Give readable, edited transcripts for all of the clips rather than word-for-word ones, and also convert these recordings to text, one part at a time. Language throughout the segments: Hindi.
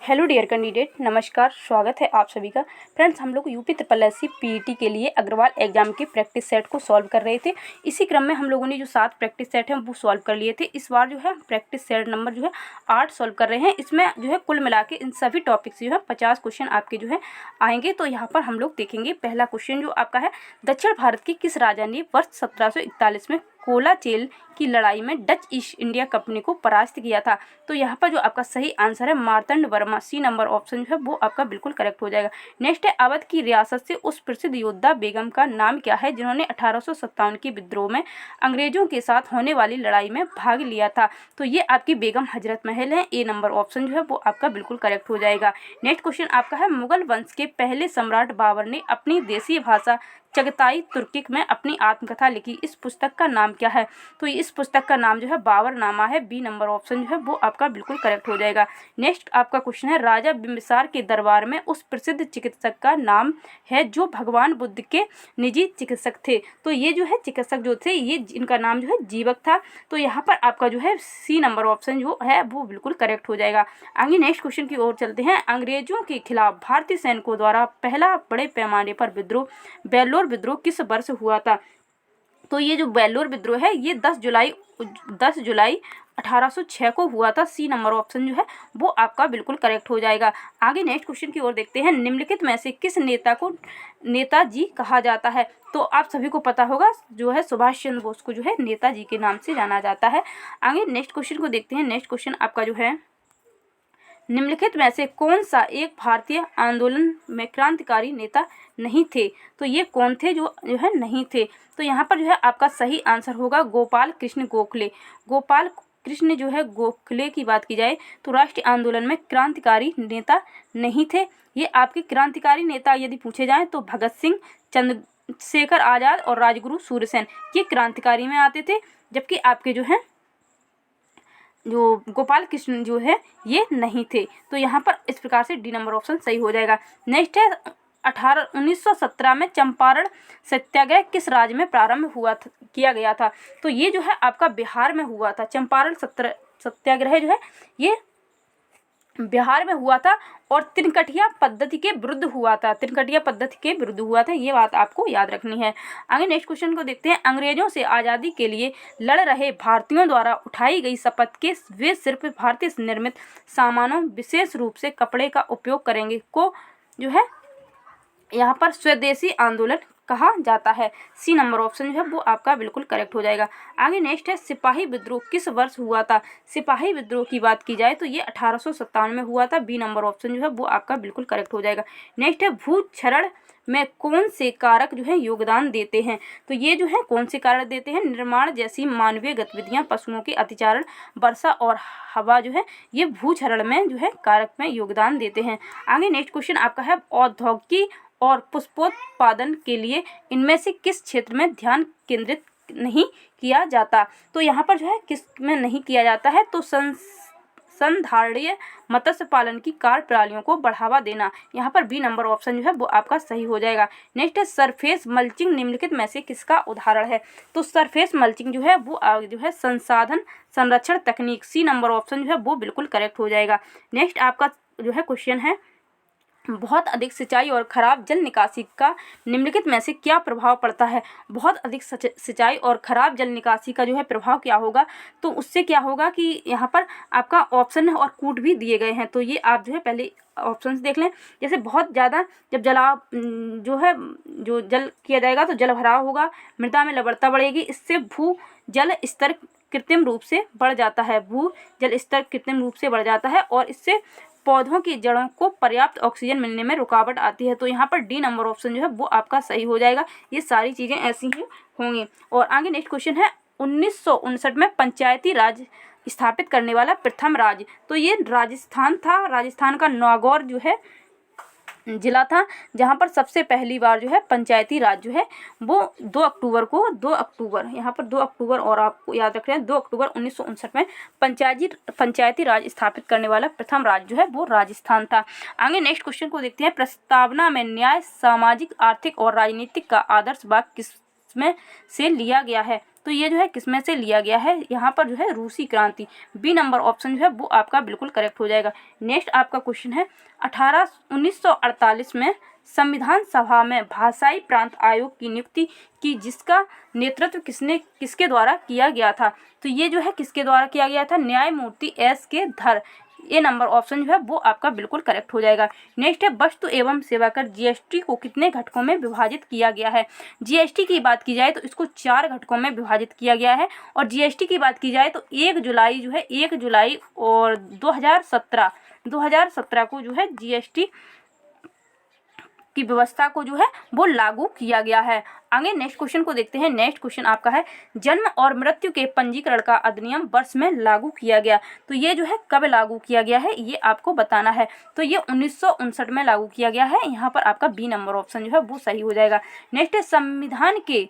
हेलो डियर कैंडिडेट, नमस्कार। स्वागत है आप सभी का। फ्रेंड्स, हम लोग UP triple S C PET के लिए अग्रवाल एग्जाम के प्रैक्टिस सेट को सॉल्व कर रहे थे। इसी क्रम में हम लोगों ने जो 7 प्रैक्टिस सेट हैं वो सॉल्व कर लिए थे। इस बार जो है प्रैक्टिस सेट नंबर जो है 8 सॉल्व कर रहे हैं। इसमें जो है कुल मिला के इन सभी टॉपिक से जो है 50 क्वेश्चन आपके जो है आएंगे। तो यहाँ पर हम लोग देखेंगे पहला क्वेश्चन जो आपका है, दक्षिण भारत की किस राजा ने वर्ष 1741 में कोलाचेल की लड़ाई में डच ईस्ट इंडिया कंपनी को परास्त किया था। तो यहाँ पर जो आपका सही आंसर है Martand Varma, C number option जो है वो आपका बिल्कुल करेक्ट हो जाएगा। नेक्स्ट है, अवध की रियासत से उस प्रसिद्ध योद्धा बेगम का नाम क्या है जिन्होंने 1857 के विद्रोह में अंग्रेजों के साथ होने वाली लड़ाई में भाग लिया था। तो ये आपकी बेगम हजरत महल है। ए नंबर ऑप्शन जो है वो आपका बिल्कुल करेक्ट हो जाएगा। नेक्स्ट क्वेश्चन आपका है, मुगल वंश के पहले सम्राट बाबर ने अपनी देसी भाषा चगताई तुर्किक में अपनी आत्मकथा लिखी। इस पुस्तक का नाम क्या है? तो इस पुस्तक का नाम जो है बाबरनामा है। बी नंबर ऑप्शन जो है वो आपका बिल्कुल करेक्ट हो जाएगा। नेक्स्ट आपका क्वेश्चन है, राजा बिंबिसार के दरबार में उस प्रसिद्ध चिकित्सक का नाम है जो भगवान बुद्ध के निजी चिकित्सक थे। तो ये जो है चिकित्सक जो थे ये इनका नाम जो है जीवक था। तो यहाँ पर आपका जो है सी नंबर ऑप्शन जो है वो बिल्कुल करेक्ट हो जाएगा। आगे नेक्स्ट क्वेश्चन की ओर चलते हैं। अंग्रेजों के खिलाफ भारतीय सैनिकों द्वारा पहला बड़े पैमाने पर विद्रोह बेल्लोर विद्रोह किस वर्ष हुआ था? तो ये जो बेल्लोर विद्रोह है ये 10 जुलाई 1806 को हुआ था। सी नंबर ऑप्शन जो है वो आपका बिल्कुल करेक्ट हो जाएगा। आगे नेक्स्ट क्वेश्चन की ओर देखते हैं। निम्नलिखित में से किस नेता को नेताजी कहा जाता है? तो आप सभी को पता होगा जो है सुभाष चंद्र बोस को जो है नेताजी के नाम से जाना जाता है। आगे नेक्स्ट क्वेश्चन को देखते हैं। नेक्स्ट क्वेश्चन आपका जो है, निम्नलिखित में से कौन सा एक भारतीय आंदोलन में क्रांतिकारी नेता नहीं थे? तो ये कौन थे जो है नहीं थे? तो यहाँ पर जो है आपका सही आंसर होगा गोपाल कृष्ण गोखले। गोपाल कृष्ण जो है गोखले की बात की जाए तो राष्ट्रीय आंदोलन में क्रांतिकारी नेता नहीं थे। ये आपके क्रांतिकारी नेता यदि पूछे जाएं तो भगत सिंह, चंद्रशेखर आज़ाद और राजगुरु सूर्यसेन ये क्रांतिकारी में आते थे, जबकि आपके जो है जो गोपाल कृष्ण जो है ये नहीं थे। तो यहाँ पर इस प्रकार से डी नंबर ऑप्शन सही हो जाएगा। नेक्स्ट है, 1917 में चंपारण सत्याग्रह किस राज्य में प्रारंभ किया गया था? तो ये जो है आपका बिहार में हुआ था। चंपारण सत्याग्रह जो है ये बिहार में हुआ था और तिनकटिया पद्धति के विरुद्ध हुआ था। तिनकटिया पद्धति के विरुद्ध हुआ था, ये बात आपको याद रखनी है। आगे नेक्स्ट क्वेश्चन को देखते हैं। अंग्रेजों से आज़ादी के लिए लड़ रहे भारतीयों द्वारा उठाई गई शपथ के वे सिर्फ भारतीय निर्मित सामानों विशेष रूप से कपड़े का उपयोग करेंगे को जो है यहाँ पर स्वदेशी आंदोलन कहा जाता है। सी नंबर ऑप्शन जो है वो आपका बिल्कुल करेक्ट हो जाएगा। आगे नेक्स्ट है, सिपाही विद्रोह किस वर्ष हुआ था? सिपाही विद्रोह की बात की जाए तो ये 1857 में हुआ था। बी नंबर ऑप्शन जो है वो आपका बिल्कुल करेक्ट हो जाएगा। नेक्स्ट है, भूक्षरण में कौन से कारक जो है योगदान देते हैं? तो ये जो है कौन से कारक देते हैं? निर्माण जैसी मानवीय गतिविधियां, पशुओं के अतिचारण, वर्षा और हवा जो है ये भूक्षरण में जो है कारक में योगदान देते हैं। आगे नेक्स्ट क्वेश्चन आपका है, औद्योगिक और पुष्पोत्पादन के लिए इनमें से किस क्षेत्र में ध्यान केंद्रित नहीं किया जाता? तो यहाँ पर जो है किस में नहीं किया जाता है? तो संधारणीय मत्स्य पालन की कार्य प्रणालियों को बढ़ावा देना। यहाँ पर बी नंबर ऑप्शन जो है वो आपका सही हो जाएगा। नेक्स्ट है, सरफेस मल्चिंग निम्नलिखित में से किसका उदाहरण है? तो सरफेस मल्चिंग जो है वो जो है संसाधन संरक्षण तकनीक। सी नंबर ऑप्शन जो है वो बिल्कुल करेक्ट हो जाएगा। नेक्स्ट आपका जो है क्वेश्चन है, बहुत अधिक सिंचाई और खराब जल निकासी का निम्नलिखित में से क्या प्रभाव पड़ता है? बहुत अधिक सिंचाई और खराब जल निकासी का जो है प्रभाव क्या होगा? तो उससे क्या होगा कि यहाँ पर आपका ऑप्शन और कूट भी दिए गए हैं, तो ये आप जो है पहले ऑप्शंस देख लें। जैसे बहुत ज़्यादा जब जो है जो जल किया जाएगा तो जल भराव होगा, मृदा में लवणता बढ़ेगी, इससे भू जल स्तर कृत्रिम रूप से बढ़ जाता है। भू जल स्तर कृत्रिम रूप से बढ़ जाता है और इससे पौधों की जड़ों को पर्याप्त ऑक्सीजन मिलने में रुकावट आती है। तो यहाँ पर डी नंबर ऑप्शन जो है वो आपका सही हो जाएगा। ये सारी चीज़ें ऐसी ही होंगी। और आगे नेक्स्ट क्वेश्चन है, 1959 में पंचायती राज स्थापित करने वाला प्रथम राज्य? तो ये राजस्थान था। राजस्थान का नागौर जो है जिला था जहाँ पर सबसे पहली बार जो है पंचायती राज जो है वो 2 अक्टूबर यहाँ पर 2 अक्टूबर और आपको याद रख रहे हैं 2 अक्टूबर 1959 में पंचायती राज स्थापित करने वाला प्रथम राज्य जो है वो राजस्थान था। आगे नेक्स्ट क्वेश्चन को देखते हैं। प्रस्तावना में न्याय, सामाजिक, आर्थिक और राजनीतिक का आदर्श भाग किसमें से लिया गया है? तो ये जो है किसमें से लिया गया है, यहाँ पर जो है रूसी क्रांति, बी नंबर ऑप्शन जो है वो आपका बिल्कुल करेक्ट हो जाएगा। नेक्स्ट आपका क्वेश्चन है 1948 में संविधान सभा में भाषाई प्रांत आयोग की नियुक्ति की, जिसका नेतृत्व किसके द्वारा किया गया था। तो ये जो है किसके द्वारा किया गया था, न्यायमूर्ति S.K. धर, ए नंबर ऑप्शन जो है वो आपका बिल्कुल करेक्ट हो जाएगा। नेक्स्ट है वस्तु एवं सेवा कर जीएसटी को कितने घटकों में विभाजित किया गया है। जीएसटी की बात की जाए तो इसको 4 घटकों में विभाजित किया गया है, और जीएसटी की बात की जाए तो 1 जुलाई जो है 1 जुलाई और 2017 को जो है जीएसटी की व्यवस्था को जो है वो लागू किया गया है। आगे नेक्स्ट क्वेश्चन को देखते हैं। नेक्स्ट क्वेश्चन आपका है जन्म और मृत्यु के पंजीकरण का अधिनियम वर्ष में लागू किया गया। तो ये जो है कब लागू किया गया है ये आपको बताना है। तो ये 1959 में लागू किया गया है। यहाँ पर आपका बी नंबर ऑप्शन जो है वो सही हो जाएगा। नेक्स्ट है संविधान के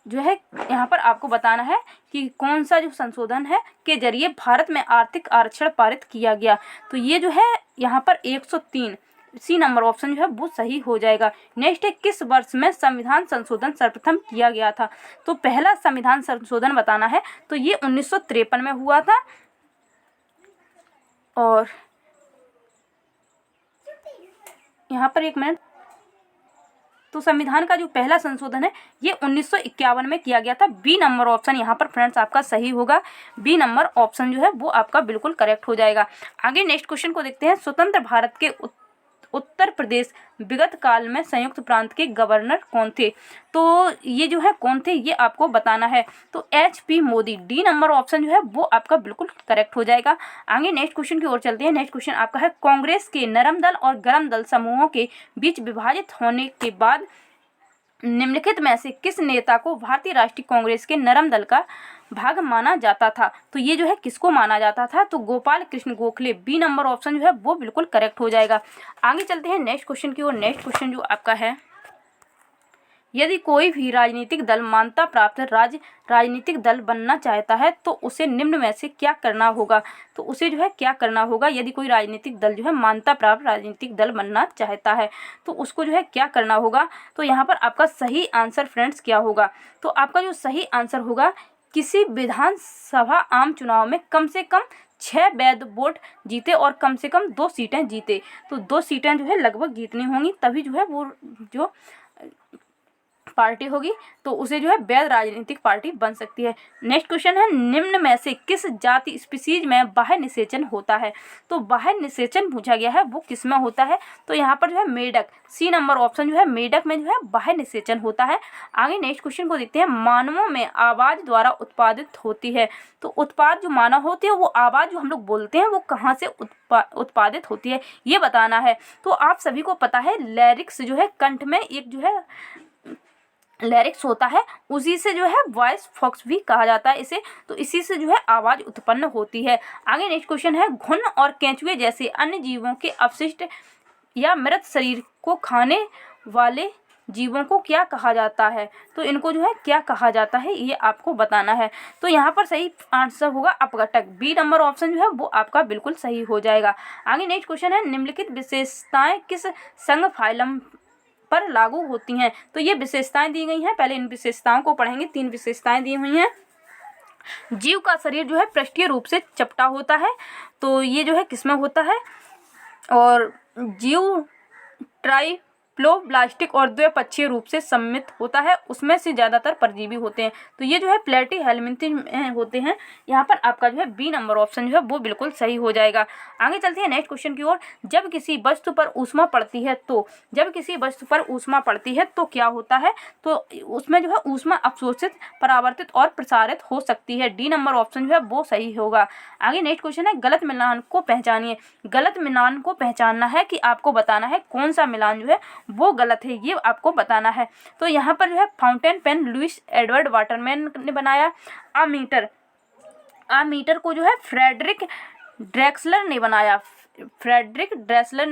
जो है यहाँ पर आपको बताना है कि कौन सा जो संशोधन है के जरिए भारत में आर्थिक आरक्षण पारित किया गया। तो ये जो है यहाँ पर 103 सी नंबर ऑप्शन जो है वो सही हो जाएगा। नेक्स्ट है किस वर्ष में संविधान संशोधन सर्वप्रथम किया गया था। तो पहला संविधान संशोधन बताना है, तो ये 1953 में हुआ था। और यहाँ पर एक मिनट, तो संविधान का जो पहला संशोधन है ये 1951 में किया गया था। बी नंबर ऑप्शन यहाँ पर फ्रेंड्स आपका सही होगा। बी नंबर ऑप्शन जो है वो आपका बिल्कुल करेक्ट हो जाएगा। आगे नेक्स्ट क्वेश्चन को देखते हैं। स्वतंत्र भारत के उत्तर प्रदेश विगत काल में संयुक्त प्रांत के गवर्नर कौन थे। तो ये जो है कौन थे ये आपको बताना है। तो HP Modi, D number option जो है वो आपका बिल्कुल करेक्ट हो जाएगा। आगे नेक्स्ट क्वेश्चन की ओर चलते हैं। नेक्स्ट क्वेश्चन आपका है कांग्रेस के नरम दल और गरम दल समूहों के बीच विभाजित होने के बाद निम्नलिखित में से किस नेता को भारतीय राष्ट्रीय कांग्रेस के नरम दल का भाग माना जाता था। तो ये जो है किसको माना जाता था, तो Gopal Krishna Gokhale, B number option जो है वो बिल्कुल करेक्ट हो जाएगा। आगे चलते हैं नेक्स्ट क्वेश्चन की ओर। नेक्स्ट क्वेश्चन जो आपका है, यदि कोई भी राजनीतिक दल मान्यता प्राप्त राजनीतिक दल बनना चाहता है तो उसे निम्न में से क्या करना होगा। तो उसे जो है क्या करना होगा, यदि कोई राजनीतिक दल जो है मान्यता प्राप्त राजनीतिक दल बनना चाहता है तो उसको जो है क्या करना होगा। तो यहाँ पर आपका सही आंसर फ्रेंड्स क्या होगा, तो आपका जो सही आंसर होगा किसी विधानसभा आम चुनाव में कम से कम 6 वैध वोट जीते और कम से कम 2 सीटें जीते। तो 2 सीटें जो है लगभग जीतनी होंगी, तभी जो है वो जो पार्टी होगी तो उसे जो है वैध राजनीतिक पार्टी बन सकती है। नेक्स्ट क्वेश्चन है निम्न में से किस जाति स्पीसीज में बाह्य निषेचन होता है। तो बाह्य निषेचन पूछा गया है वो किस में होता है, तो यहाँ पर जो है मेढक, सी नंबर ऑप्शन जो है मेढक में जो है बाह्य निषेचन होता है। आगे नेक्स्ट क्वेश्चन को देखते हैं। मानवों में आवाज द्वारा उत्पादित होती है। तो उत्पाद जो मानव होती है वो आवाज जो हम लोग बोलते हैं वो कहाँ से उत्पादित होती है ये बताना है। तो आप सभी को पता है लैरिक्स जो है कंठ में एक जो है लैरिक्स होता है, उसी से जो है वॉइस फॉक्स भी कहा जाता है इसे। तो इसी से जो है आवाज़ उत्पन्न होती है। आगे नेक्स्ट क्वेश्चन है घुन और केंचुए जैसे अन्य जीवों के अपशिष्ट या मृत शरीर को खाने वाले जीवों को क्या कहा जाता है। तो इनको जो है क्या कहा जाता है ये आपको बताना है। तो यहाँ पर सही आंसर होगा अपघटक, बी नंबर ऑप्शन जो है वो आपका बिल्कुल सही हो जाएगा। आगे नेक्स्ट क्वेश्चन है निम्नलिखित विशेषताएं किस संघ फाइलम पर लागू होती हैं। तो ये विशेषताएं दी गई हैं, पहले इन विशेषताओं को पढ़ेंगे। 3 विशेषताएं दी हुई हैं। जीव का शरीर जो है पृष्ठीय रूप से चपटा होता है, तो ये जो है किसमें होता है। और जीव ट्राइप्लोब्लास्टिक और द्विपक्षीय रूप से सम्मिलित होता है, उसमें से ज़्यादातर परजीवी होते हैं। तो ये जो है प्लेटी हेलमिंथी होते हैं। यहाँ पर आपका जो है बी नंबर ऑप्शन जो है वो बिल्कुल सही हो जाएगा। आगे चलते हैं नेक्स्ट क्वेश्चन की ओर। जब किसी वस्तु पर ऊष्मा पड़ती है तो क्या होता है। तो उसमें जो है ऊष्मा अवशोषित, परावर्तित और प्रसारित हो सकती है। डी नंबर ऑप्शन जो है वो सही होगा। आगे नेक्स्ट क्वेश्चन है गलत मिलान को पहचानिए। गलत मिलान को पहचानना है कि आपको बताना है कौन सा मिलान जो है वो गलत है, ये आपको बताना है। तो यहाँ पर जो है fountain pen Louis Edward Waterman ने बनाया। मीटर को जो है फ्रेडरिक ड्रेक्सलर ने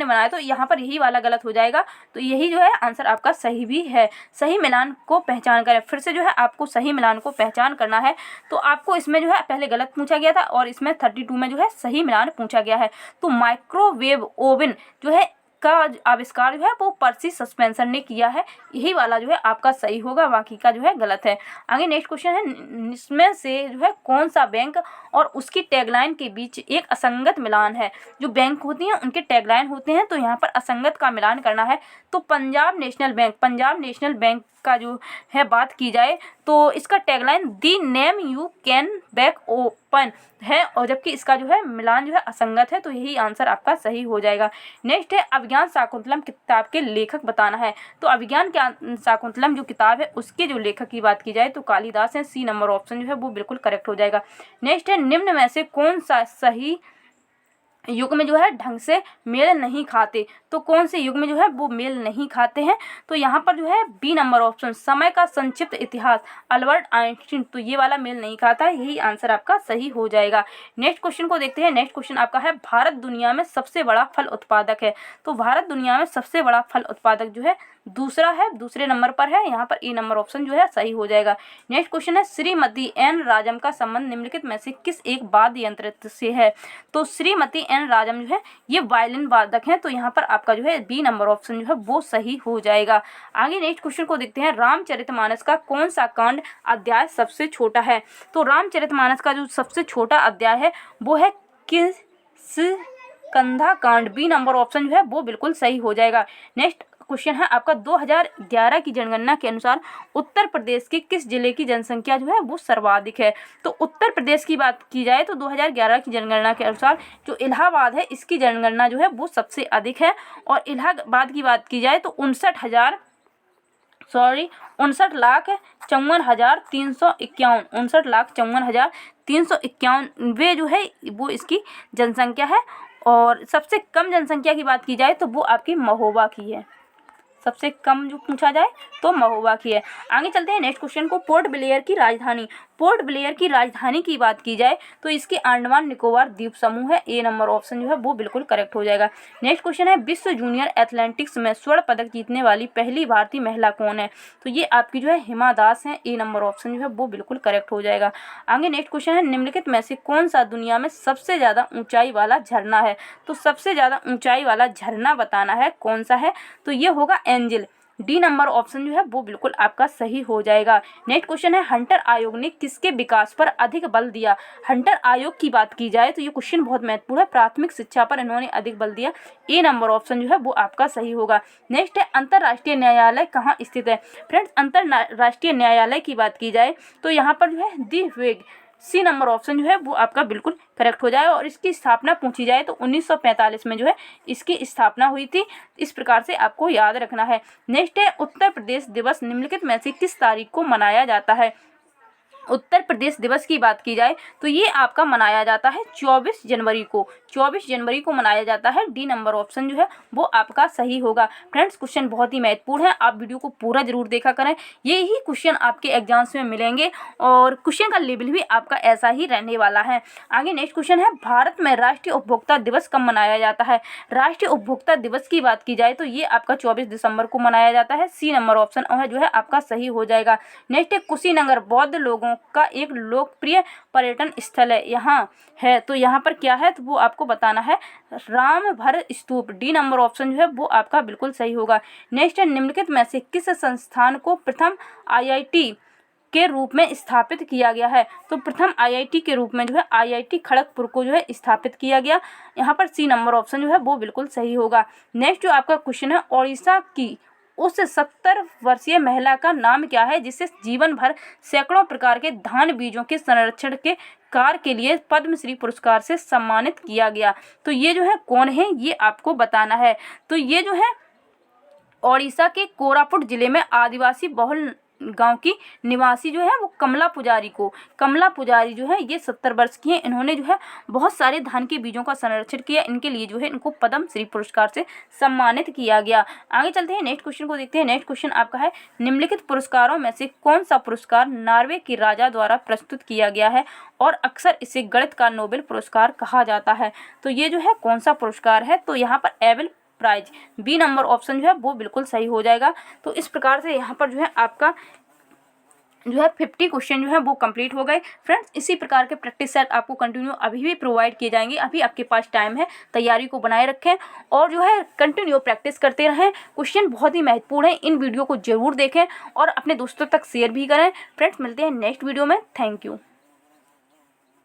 बनाया। तो यहाँ पर यही वाला गलत हो जाएगा। तो यही जो है आंसर आपका सही भी है। सही मिलान को पहचान करें। फिर से जो है आपको सही मिलान को पहचान करना है। तो आपको इसमें जो है पहले गलत पूछा गया था और इसमें 32 में जो है सही मिलान पूछा गया है। तो माइक्रोवेव ओवन जो है का आविष्कार जो है वो पर्सी सस्पेंशन ने किया है। यही वाला जो है आपका सही होगा, बाकी का जो है गलत है। आगे नेक्स्ट क्वेश्चन है, इसमें से जो है कौन सा बैंक और उसकी टैगलाइन के बीच एक असंगत मिलान है। जो बैंक होती हैं उनके टैगलाइन होते हैं, तो यहाँ पर असंगत का मिलान करना है। तो पंजाब नेशनल बैंक का जो है बात की जाए तो इसका tagline the name you can back open है, और जबकि इसका जो है मिलान जो है असंगत है, तो यही आंसर आपका सही हो जाएगा। नेक्स्ट है, अभिज्ञान शाकुंतलम किताब के लेखक बताना है। तो अभिज्ञान शाकुंतलम जो किताब है उसके जो लेखक की बात की जाए तो कालिदास है। सी नंबर ऑप्शन जो है वो बिल्कुल करेक्ट हो जाएगा। नेक्स्ट है, निम्न में से कौन सा सही युग में जो है ढंग से मेल नहीं खाते। तो कौन से युग में जो है वो मेल नहीं खाते हैं, तो यहाँ पर जो है बी नंबर ऑप्शन, समय का संक्षिप्त इतिहास, अल्बर्ट आइंस्टीन, तो ये वाला मेल नहीं खाता है, यही आंसर आपका सही हो जाएगा। नेक्स्ट क्वेश्चन को देखते हैं। नेक्स्ट क्वेश्चन आपका है, भारत दुनिया में सबसे बड़ा फल उत्पादक है। तो भारत दुनिया में सबसे बड़ा फल उत्पादक जो है दूसरे नंबर पर है, यहाँ पर ए नंबर ऑप्शन जो है सही हो जाएगा। नेक्स्ट क्वेश्चन है, श्रीमती एन राजम का संबंध निम्नलिखित में से किस एक वाद्य यंत्र से है। तो श्रीमती एन राजम जो है ये वायलिन वादक हैं, तो यहाँ पर आपका जो है बी नंबर ऑप्शन जो है वो सही हो जाएगा। आगे नेक्स्ट क्वेश्चन को देखते हैं, रामचरितमानस का कौन सा कांड अध्याय सबसे छोटा है। तो रामचरितमानस का जो सबसे छोटा अध्याय है वो है किस कंधा कांड, बी नंबर ऑप्शन जो है वो बिल्कुल सही हो जाएगा। नेक्स्ट क्वेश्चन है आपका, 2011 की जनगणना के अनुसार उत्तर प्रदेश के किस जिले की जनसंख्या जो है वो सर्वाधिक है। तो उत्तर प्रदेश की बात की जाए तो 2011 की जनगणना के अनुसार जो इलाहाबाद है इसकी जनगणना जो है वो सबसे अधिक है, और इलाहाबाद की बात की जाए तो 59,54,351 वे जो है वो इसकी जनसंख्या है। और सबसे कम जनसंख्या की बात की जाए तो वो आपकी महोबा की है, सबसे कम जो पूछा जाए तो महोबा की है। आगे चलते हैं नेक्स्ट क्वेश्चन को, पोर्ट ब्लेयर की राजधानी की बात की जाए तो इसकी अंडमान निकोबार द्वीप समूह है। ए नंबर ऑप्शन जो है वो बिल्कुल करेक्ट हो जाएगा। नेक्स्ट क्वेश्चन है, विश्व जूनियर एथलेटिक्स में स्वर्ण पदक जीतने वाली पहली भारतीय महिला कौन है। तो ये आपकी जो है हिमा दास है। ए नंबर ऑप्शन जो है वो बिल्कुल करेक्ट हो जाएगा। आगे नेक्स्ट क्वेश्चन है, निम्नलिखित में से कौन सा दुनिया में सबसे ज़्यादा ऊंचाई वाला झरना है। तो सबसे ज़्यादा ऊंचाई वाला झरना बताना है कौन सा है, तो ये होगा एंजल। डी नंबर ऑप्शन जो है वो बिल्कुल आपका सही हो जाएगा। नेक्स्ट क्वेश्चन है, हंटर आयोग ने किसके विकास पर अधिक बल दिया। हंटर आयोग की बात की जाए तो ये क्वेश्चन बहुत महत्वपूर्ण है, प्राथमिक शिक्षा पर इन्होंने अधिक बल दिया। ए नंबर ऑप्शन जो है वो आपका सही होगा। नेक्स्ट है, अंतर्राष्ट्रीय न्यायालय कहाँ स्थित है। फ्रेंड्स, अंतर्राष्ट्रीय न्यायालय की बात की जाए तो यहाँ पर जो है दी हेग, सी नंबर ऑप्शन जो है वो आपका बिल्कुल करेक्ट हो जाएगा। और इसकी स्थापना पूछी जाए तो 1945 में जो है इसकी स्थापना हुई थी। इस प्रकार से आपको याद रखना है। नेक्स्ट है, उत्तर प्रदेश दिवस निम्नलिखित में से किस तारीख को मनाया जाता है। उत्तर प्रदेश दिवस की बात की जाए तो ये आपका मनाया जाता है 24 जनवरी को मनाया जाता है। डी नंबर ऑप्शन जो है वो आपका सही होगा। फ्रेंड्स, क्वेश्चन बहुत ही महत्वपूर्ण है, आप वीडियो को पूरा जरूर देखा करें, ये ही क्वेश्चन आपके एग्जाम्स में मिलेंगे और क्वेश्चन का लेवल भी आपका ऐसा ही रहने वाला है। आगे नेक्स्ट क्वेश्चन है, भारत में राष्ट्रीय उपभोक्ता दिवस कब मनाया जाता है। राष्ट्रीय उपभोक्ता दिवस की बात की जाए तो ये आपका 24 दिसंबर को मनाया जाता है। सी नंबर ऑप्शन जो है आपका सही हो जाएगा। नेक्स्ट है, कुशीनगर बौद्ध लोगों का एक लोकप्रिय पर्यटन स्थल है, यहाँ है, तो यहाँ पर क्या है तो वो आपको बताना है, रामभर स्तूप। डी नंबर ऑप्शन जो है वो आपका बिल्कुल सही होगा। नेक्स्ट है, निम्नलिखित में से किस संस्थान को प्रथम आईआईटी के रूप में स्थापित किया गया है। तो प्रथम आईआईटी के रूप में जो है आईआईटी खड़गपुर को जो है स्थापित किया गया। यहाँ पर सी नंबर ऑप्शन जो है वो बिल्कुल सही होगा। नेक्स्ट जो आपका क्वेश्चन है, ओडिशा की उस 70 वर्षीय महिला का नाम क्या है जिसे जीवन भर सैकड़ों प्रकार के धान बीजों के संरक्षण के कार्य के लिए पद्मश्री पुरस्कार से सम्मानित किया गया। तो ये जो है कौन है ये आपको बताना है। तो ये जो है ओडिशा के कोरापुट जिले में आदिवासी बहुल गांव की निवासी जो है वो कमला पुजारी जो है ये 70 वर्ष की हैं। इन्होंने जो है बहुत सारे धान के बीजों का संरक्षण किया, इनके लिए जो है इनको पद्मश्री पुरस्कार से सम्मानित किया गया। आगे चलते हैं, नेक्स्ट क्वेश्चन को देखते हैं। नेक्स्ट क्वेश्चन आपका है, निम्नलिखित पुरस्कारों में से कौन सा पुरस्कार नॉर्वे के राजा द्वारा प्रस्तुत किया गया है और अक्सर इसे गणित का नोबेल पुरस्कार कहा जाता है। तो ये जो है कौन सा पुरस्कार है, तो यहाँ पर Abel prize. B number option जो है वो बिल्कुल सही हो जाएगा। तो इस प्रकार से यहाँ पर जो है आपका जो है 50 क्वेश्चन जो है वो कंप्लीट हो गए। फ्रेंड्स, इसी प्रकार के प्रैक्टिस सेट आपको कंटिन्यू अभी भी प्रोवाइड किए जाएंगे। अभी आपके पास टाइम है, तैयारी को बनाए रखें और जो है कंटिन्यू प्रैक्टिस करते रहें। क्वेश्चन बहुत ही महत्वपूर्ण है, इन वीडियो को जरूर देखें और अपने दोस्तों तक शेयर भी करें। फ्रेंड्स, मिलते हैं नेक्स्ट वीडियो में। Thank you.